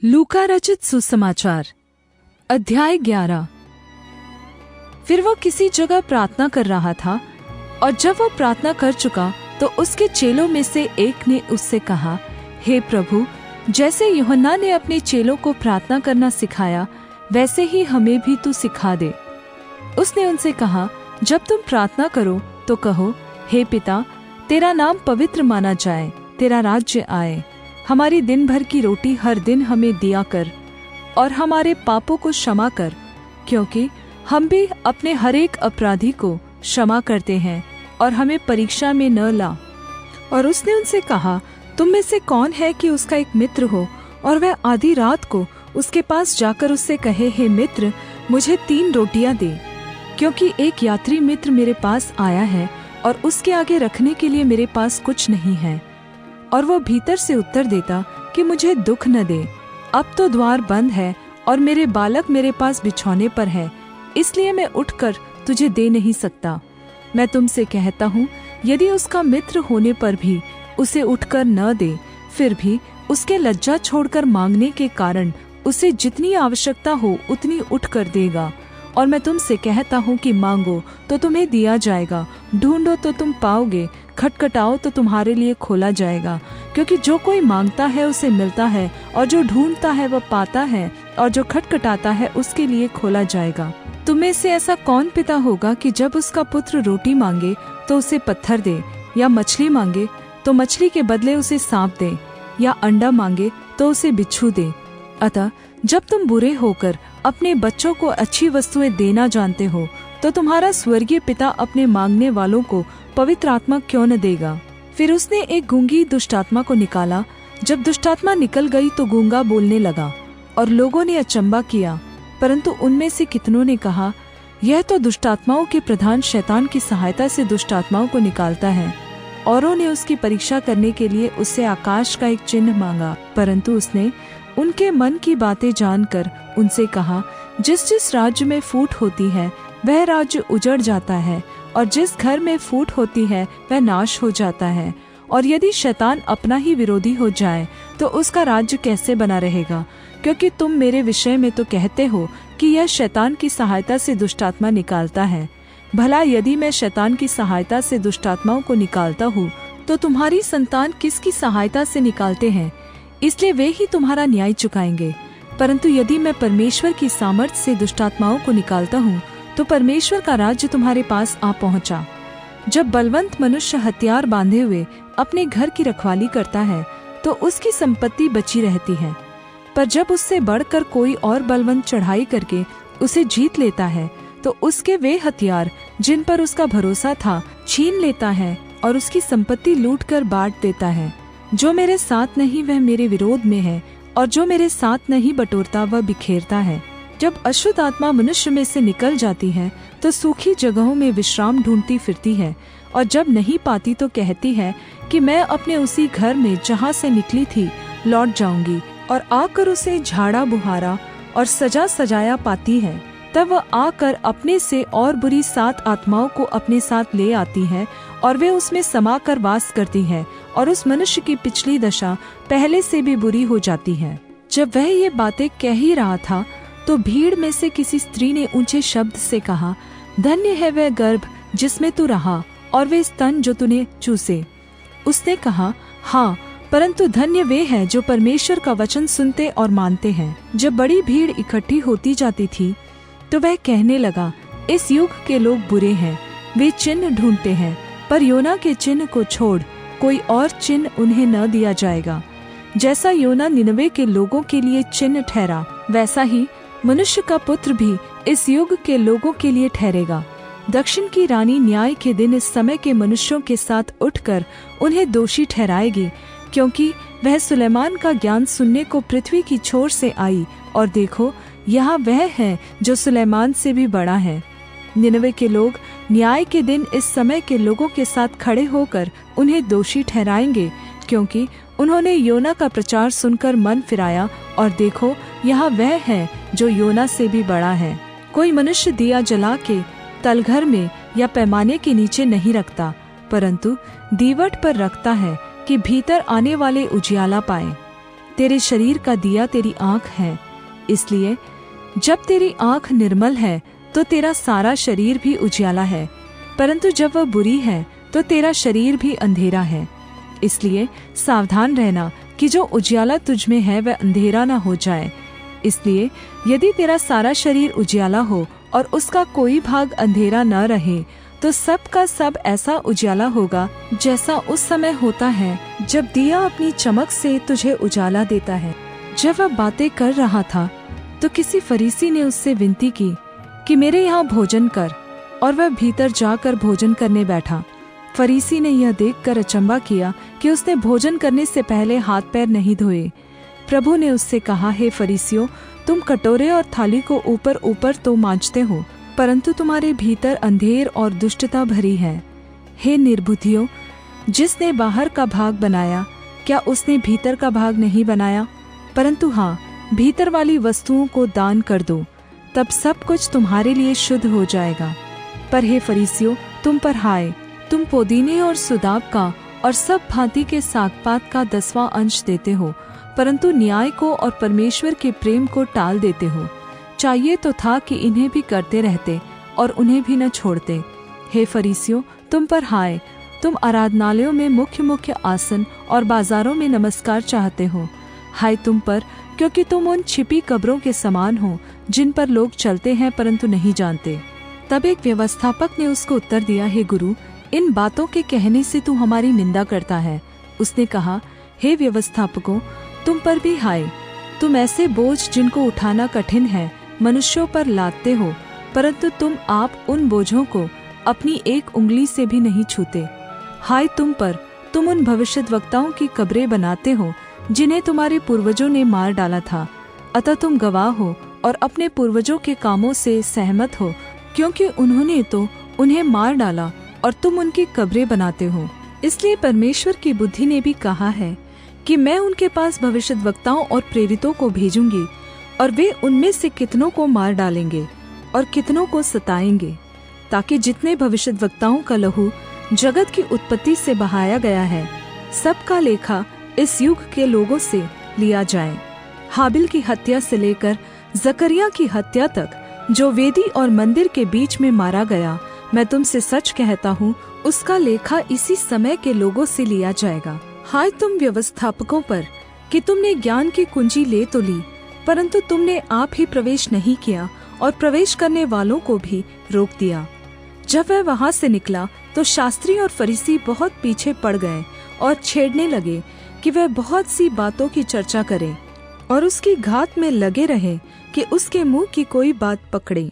लूका रचित सुसमाचार अध्याय 11। फिर वह किसी जगह प्रार्थना कर रहा था, और जब वह प्रार्थना कर चुका तो उसके चेलों में से एक ने उससे कहा, हे प्रभु, जैसे यूहन्ना ने अपने चेलों को प्रार्थना करना सिखाया, वैसे ही हमें भी तू सिखा दे। उसने उनसे कहा, जब तुम प्रार्थना करो तो कहो, हे पिता, तेरा नाम पवित्र माना जाए, तेरा राज्य आए, हमारी दिन भर की रोटी हर दिन हमें दिया कर, और हमारे पापों को क्षमा कर, क्योंकि हम भी अपने हर एक अपराधी को क्षमा करते हैं, और हमें परीक्षा में न ला। और उसने उनसे कहा, तुम में से कौन है कि उसका एक मित्र हो, और वह आधी रात को उसके पास जाकर उससे कहे, हे मित्र, मुझे 3 रोटियां दे, क्योंकि एक यात्री मित्र मेरे पास आया है, और उसके आगे रखने के लिए मेरे पास कुछ नहीं है। और वह भीतर से उत्तर देता कि मुझे दुख न दे, अब तो द्वार बंद है, और मेरे बालक मेरे पास बिछौने पर है, इसलिए मैं उठकर तुझे दे नहीं सकता। मैं तुमसे कहता हूँ, यदि उसका मित्र होने पर भी उसे उठकर न दे, फिर भी उसके लज्जा छोड़कर मांगने के कारण उसे जितनी आवश्यकता हो उतनी उठकर देगा। और मैं तुमसे कहता हूँ कि मांगो तो तुम्हें दिया जाएगा, ढूंढो तो तुम पाओगे, खटखटाओ तो तुम्हारे लिए खोला जाएगा। क्योंकि जो कोई मांगता है उसे मिलता है, और जो ढूंढता है वह पाता है, और जो खटखटाता है उसके लिए खोला जाएगा। तुम में से ऐसा कौन पिता होगा कि जब उसका पुत्र रोटी मांगे तो उसे पत्थर दे, या मछली मांगे तो मछली के बदले उसे सांप दे, या अंडा मांगे तो उसे बिच्छू दे? अतः जब तुम बुरे होकर अपने बच्चों को अच्छी वस्तुएं देना जानते हो, तो तुम्हारा स्वर्गीय पिता अपने मांगने वालों को पवित्र आत्मा क्यों न देगा। फिर उसने एक गूंगी दुष्टात्मा को निकाला। जब दुष्टात्मा निकल गई तो गूंगा बोलने लगा, और लोगों ने अचंबा किया, परंतु उनमें से कितनों ने कहा, यह तो दुष्टात्माओं के प्रधान शैतान की सहायता से दुष्टात्माओं को निकालता है। औरों ने उसकी परीक्षा करने के लिए उससे आकाश का एक चिन्ह मांगा, परंतु उसने उनके मन की बातें जानकर उनसे कहा, जिस जिस राज्य में फूट होती है वह राज्य उजड़ जाता है, और जिस घर में फूट होती है वह नाश हो जाता है। और यदि शैतान अपना ही विरोधी हो जाए तो उसका राज्य कैसे बना रहेगा? क्योंकि तुम मेरे विषय में तो कहते हो कि यह शैतान की सहायता से दुष्टात्मा निकालता है। भला यदि मैं शैतान की सहायता से दुष्टात्माओं को निकालता हूँ, तो तुम्हारी संतान किसकी सहायता से निकालते हैं? इसलिए वे ही तुम्हारा न्याय चुकाएंगे। परंतु यदि मैं परमेश्वर की सामर्थ्य से दुष्टात्माओं को निकालता हूँ, तो परमेश्वर का राज्य तुम्हारे पास आ पहुँचा। जब बलवंत मनुष्य हथियार बांधे हुए अपने घर की रखवाली करता है, तो उसकी संपत्ति बची रहती है। पर जब उससे बढ़कर कोई और बलवंत चढ़ाई करके उसे जीत लेता है, तो उसके वे हथियार जिन पर उसका भरोसा था छीन लेता है, और उसकी संपत्ति लूट कर बांट देता है। जो मेरे साथ नहीं वह मेरे विरोध में है, और जो मेरे साथ नहीं बटोरता वह बिखेरता है। जब अशुद्ध आत्मा मनुष्य में से निकल जाती है, तो सूखी जगहों में विश्राम ढूंढती फिरती है, और जब नहीं पाती तो कहती है कि मैं अपने उसी घर में जहाँ से निकली थी लौट जाऊंगी, और आकर उसे झाड़ा बुहारा और सजा सजाया पाती है। तब वह आकर अपने से और बुरी 7 आत्माओं को अपने साथ ले आती है, और वे उसमें समा कर वास करती हैं, और उस मनुष्य की पिछली दशा पहले से भी बुरी हो जाती है। जब वह ये बातें कह ही रहा था, तो भीड़ में से किसी स्त्री ने ऊंचे शब्द से कहा, धन्य है वह गर्भ जिसमें तू रहा, और वे स्तन जो तूने चूसे। उसने कहा, हाँ, परंतु धन्य वे हैं जो परमेश्वर का वचन सुनते और मानते हैं। जब बड़ी भीड़ इकट्ठी होती जाती थी, तो वह कहने लगा, इस युग के लोग बुरे हैं, वे चिन्ह ढूंढते हैं, पर योना के चिन्ह को छोड़ कोई और चिन्ह उन्हें न दिया जाएगा। जैसा योना निनवे के लोगों के लिए चिन्ह ठहरा, वैसा ही मनुष्य का पुत्र भी इस युग के लोगों के लिए ठहरेगा। दक्षिण की रानी न्याय के दिन इस समय के मनुष्यों के साथ उठकर उन्हें दोषी ठहराएगी, क्योंकि वह सुलेमान का ज्ञान सुनने को पृथ्वी की छोर से आई, और देखो, यहाँ वह है जो सुलेमान से भी बड़ा है। निनवे के लोग न्याय के दिन इस समय के लोगों के साथ खड़े होकर उन्हें दोषी ठहराएंगे, क्योंकि उन्होंने योना का प्रचार सुनकर मन फिराया, और देखो, यहाँ वह है जो योना से भी बड़ा है। कोई मनुष्य दिया जला के तलघर में या पैमाने के नीचे नहीं रखता, परंतु दीवट पर रखता है, कि भीतर आने वाले उजियाला पाए। तेरे शरीर का दिया तेरी आँख है। इसलिए जब तेरी आँख निर्मल है तो तेरा सारा शरीर भी उजियाला है, परंतु जब वह बुरी है तो तेरा शरीर भी अंधेरा है। इसलिए सावधान रहना कि जो उजियाला तुझ में है वह अंधेरा न हो जाए। इसलिए यदि तेरा सारा शरीर उजियाला हो और उसका कोई भाग अंधेरा न रहे, तो सब का सब ऐसा उजियाला होगा जैसा उस समय होता है जब दिया अपनी चमक से तुझे उजाला देता है। जब वह बातें कर रहा था तो किसी फरीसी ने उससे विनती की कि मेरे यहाँ भोजन कर, और वह भीतर जाकर भोजन करने बैठा। फरीसी ने यह देखकर अचंभा किया कि उसने भोजन करने से पहले हाथ पैर नहीं धोए। प्रभु ने उससे कहा, हे फरीसियों, तुम कटोरे और थाली को ऊपर ऊपर तो मांजते हो, परंतु तुम्हारे भीतर अंधेर और दुष्टता भरी है। हे निर्बुद्धियों, जिसने बाहर का भाग बनाया, क्या उसने भीतर का भाग नहीं बनाया? परंतु हाँ, भीतर वाली वस्तुओं को दान कर दो, तब सब कुछ तुम्हारे लिए शुद्ध हो जाएगा। पर हे फरीसियों, तुम पर हाय, तुम पुदीने और सुदाब का और सब भांति के सागपात का 10वां अंश देते हो, परंतु न्याय को और परमेश्वर के प्रेम को टाल देते हो। चाहिए तो था कि इन्हें भी करते रहते और उन्हें भी न छोड़ते। हे फरीसियों, तुम पर हाय, तुम आराधनालयों में मुख्य मुख्य आसन और बाजारों में नमस्कार चाहते हो। हाय तुम पर, क्योंकि तुम उन छिपी कब्रों के समान हो जिन पर लोग चलते हैं परंतु नहीं जानते। तब एक व्यवस्थापक ने उसको उत्तर दिया, हे गुरु, इन बातों के कहने से तू हमारी निंदा करता है। उसने कहा, हे व्यवस्थापकों, तुम पर भी हाय, तुम ऐसे बोझ जिनको उठाना कठिन है मनुष्यों पर लादते हो, परंतु तुम आप उन बोझों को अपनी एक उंगली से भी नहीं छूते। हाय तुम पर, तुम उन भविष्यद्वक्ताओं की कब्रें बनाते हो जिन्हें तुम्हारे पूर्वजों ने मार डाला था। अतः तुम गवाह हो और अपने पूर्वजों के कामों से सहमत हो, क्योंकि उन्होंने तो उन्हें मार डाला और तुम उनकी कब्रें बनाते हो। इसलिए परमेश्वर की बुद्धि ने भी कहा है कि मैं उनके पास भविष्यद्वक्ताओं और प्रेरितों को भेजूंगी, और वे उनमें से कितनों को मार डालेंगे और कितनों को सताएंगे, ताकि जितने भविष्यद्वक्ताओं का लहू जगत की उत्पत्ति से बहाया गया है, सबका लेखा इस युग के लोगों से लिया जाए। हाबिल की हत्या से लेकर जकरिया की हत्या तक, जो वेदी और मंदिर के बीच में मारा गया, मैं तुमसे सच कहता हूँ, उसका लेखा इसी समय के लोगों से लिया जाएगा। हाय तुम व्यवस्थापकों पर कि तुमने ज्ञान की कुंजी ले तो ली, परंतु तुमने आप ही प्रवेश नहीं किया और प्रवेश करने वालों को भी रोक दिया। जब वह वहां से निकला तो शास्त्री और फरीसी बहुत पीछे पड़ गए और छेड़ने लगे कि वह बहुत सी बातों की चर्चा करे और उसकी घात में लगे रहे कि उसके मुंह की कोई बात पकड़े।